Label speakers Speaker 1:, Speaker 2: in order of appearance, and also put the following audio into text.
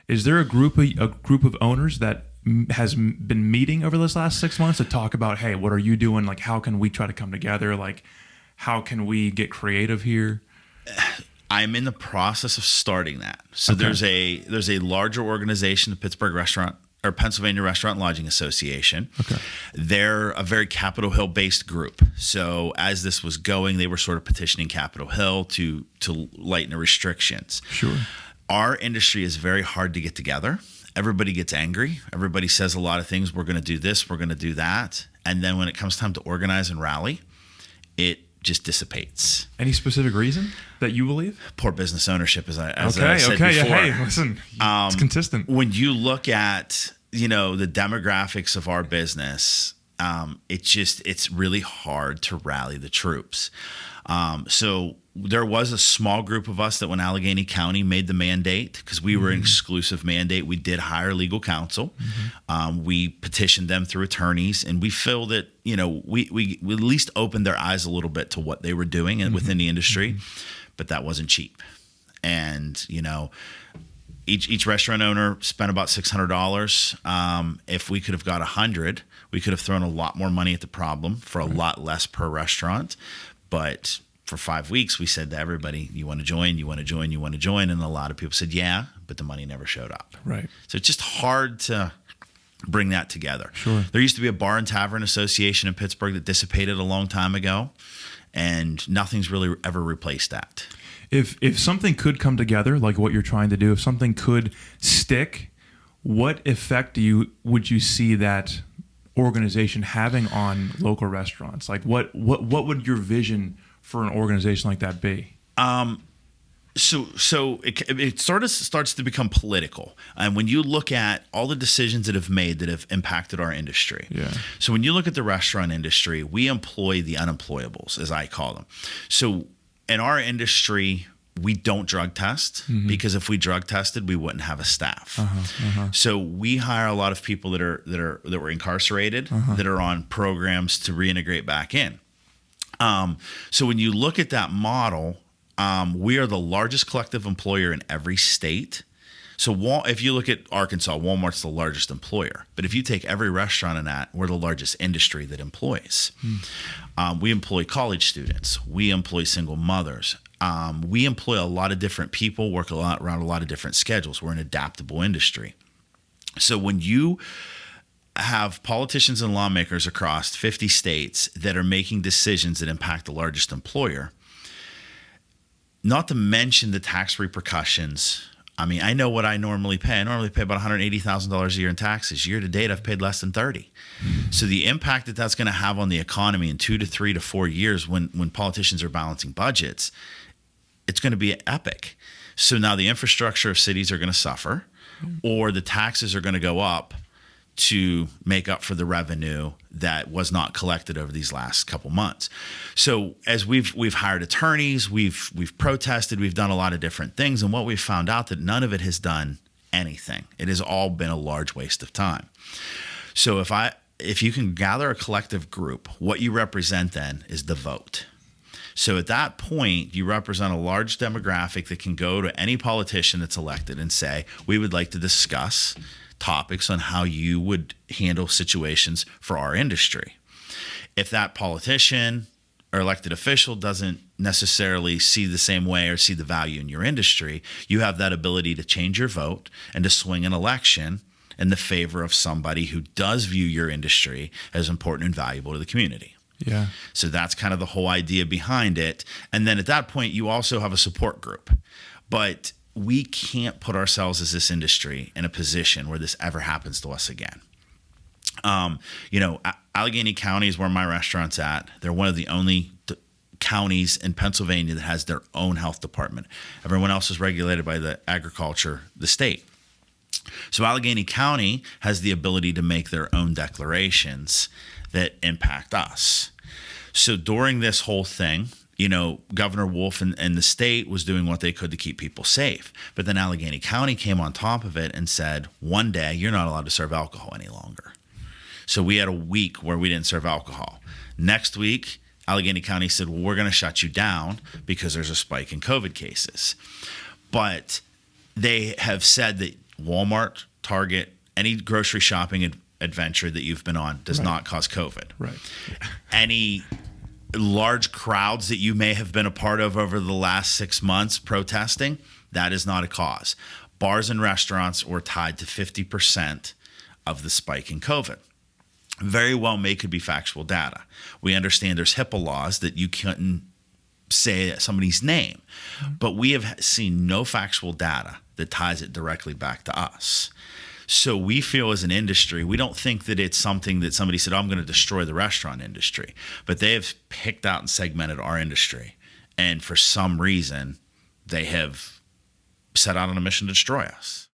Speaker 1: Is there a group of owners that has been meeting over this last 6 months to talk about, hey, what are you doing? Like, how can we try to come together? Like, how can we get creative here?
Speaker 2: I'm in the process of starting that. So
Speaker 1: Okay.
Speaker 2: there's a larger organization, the Pennsylvania Restaurant and Lodging Association.
Speaker 1: Okay.
Speaker 2: They're a very Capitol Hill based group. So as this was going, they were sort of petitioning Capitol Hill to lighten the restrictions.
Speaker 1: Sure.
Speaker 2: Our industry is very hard to get together. Everybody gets angry. Everybody says a lot of things. We're going to do this. We're going to do that. And then when it comes time to organize and rally, it just dissipates.
Speaker 1: Any specific reason that you believe?
Speaker 2: Poor business ownership, as I said
Speaker 1: Okay.
Speaker 2: before.
Speaker 1: Yeah, hey, listen, it's consistent.
Speaker 2: When you look at, the demographics of our business, it's really hard to rally the troops. So there was a small group of us that when Allegheny County made the mandate, because we were an exclusive mandate, we did hire legal counsel. We petitioned them through attorneys, and we feel that, we at least opened their eyes a little bit to what they were doing and within the industry, but that wasn't cheap. And, each restaurant owner spent about $600. If we could have got 100, we could have thrown a lot more money at the problem for a lot less per restaurant. But for 5 weeks, we said to everybody, you want to join, you want to join, you want to join. And a lot of people said, yeah, but the money never showed up.
Speaker 1: Right.
Speaker 2: So it's just hard to bring that together.
Speaker 1: Sure.
Speaker 2: There used to be a bar and tavern association in Pittsburgh that dissipated a long time ago, and nothing's really ever replaced that.
Speaker 1: If something could come together, like what you're trying to do, if something could stick, what effect would you see that organization having on local restaurants? Like what would your vision for an organization like that be?
Speaker 2: So it sort of starts to become political. And when you look at all the decisions that have made that have impacted our industry.
Speaker 1: Yeah.
Speaker 2: So when you look at the restaurant industry, we employ the unemployables, as I call them. So in our industry, we don't drug test because if we drug tested, we wouldn't have a staff. So we hire a lot of people that were incarcerated, that are on programs to reintegrate back in. So when you look at that model, we are the largest collective employer in every state. So if you look at Arkansas, Walmart's the largest employer. But if you take every restaurant in that, we're the largest industry that employs. We employ college students. We employ single mothers. We employ a lot of different people, work around a lot of different schedules. We're an adaptable industry. So when you have politicians and lawmakers across 50 states that are making decisions that impact the largest employer, not to mention the tax repercussions. I mean, I know what I normally pay. I normally pay about $180,000 a year in taxes. Year to date, I've paid less than 30. So the impact that that's going to have on the economy in 2 to 3 to 4 years when politicians are balancing budgets, it's going to be epic. So now the infrastructure of cities are going to suffer, or the taxes are going to go up to make up for the revenue that was not collected over these last couple months. So as we've hired attorneys, we've protested, we've done a lot of different things, and what we've found out that none of it has done anything. It has all been a large waste of time. So if you can gather a collective group, what you represent then is the vote. So at that point, you represent a large demographic that can go to any politician that's elected and say, we would like to discuss topics on how you would handle situations for our industry. If that politician or elected official doesn't necessarily see the same way or see the value in your industry, you have that ability to change your vote and to swing an election in the favor of somebody who does view your industry as important and valuable to the community.
Speaker 1: Yeah.
Speaker 2: So that's kind of the whole idea behind it. And then at that point, you also have a support group. But we can't put ourselves as this industry in a position where this ever happens to us again. Allegheny County is where my restaurant's at. They're one of the only counties in Pennsylvania that has their own health department. Everyone else is regulated by the state. So Allegheny County has the ability to make their own declarations that impact us. So during this whole thing, Governor Wolf and the state was doing what they could to keep people safe. But then Allegheny County came on top of it and said, one day you're not allowed to serve alcohol any longer. So we had a week where we didn't serve alcohol. Next week, Allegheny County said, well, we're going to shut you down because there's a spike in COVID cases. But they have said that Walmart, Target, any grocery shopping adventure that you've been on does not cause COVID.
Speaker 1: Right.
Speaker 2: Any large crowds that you may have been a part of over the last 6 months protesting, that is not a cause. Bars and restaurants were tied to 50% of the spike in COVID. Very well could be factual data. We understand there's HIPAA laws that you couldn't say somebody's name, but we have seen no factual data that ties it directly back to us. So we feel as an industry, we don't think that it's something that somebody said, oh, I'm going to destroy the restaurant industry, but they have picked out and segmented our industry. And for some reason, they have set out on a mission to destroy us.